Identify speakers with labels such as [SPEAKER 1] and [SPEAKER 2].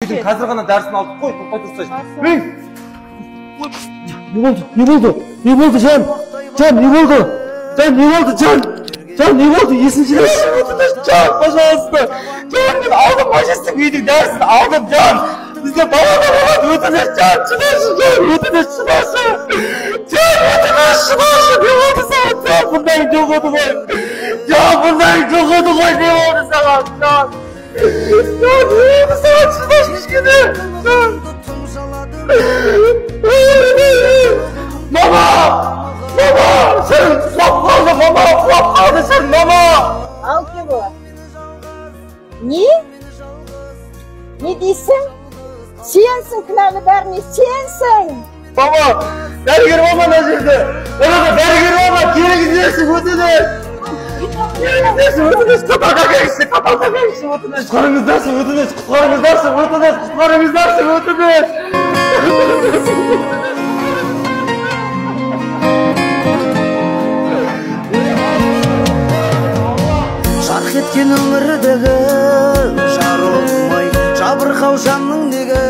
[SPEAKER 1] Қазір ғана дәрісін алдық қой, тоқтай тұрсайшы.
[SPEAKER 2] Не болды, Жан? Жан, не болды? Жан, не болды? Есін жинайшы, Жан, пожалуйста. Жан, мен алдым мәжестің үйдің дәрісін алдым, Жан. Бізде бала болады, өтініш, Жан, шыдашы, Жан, өтініш, шыдашы. Жан, өтініш, шыдашы, не болды саған, Жан, бұндай жоқ еді ғой. Жан, бұндай жоқ еді ғой, не болды саған, Жан. Жан, не болды саған, шыдашы кішкене, Жан. Мама, sen flop kaldı sen mama.
[SPEAKER 3] Al ki bu. Ne? Ne diyorsun? Sensin kınalı Berni, sensin.
[SPEAKER 2] Baba, dergir mama nazırdı. Ona da dergir mama, geri gidiyorsun ötünüz. Kapağa geçsin, ötünüz. Kutlarımızdarsın, ötünüz.
[SPEAKER 4] Шарқ еткен өмірдегі жарылмай жабырқау жанның неге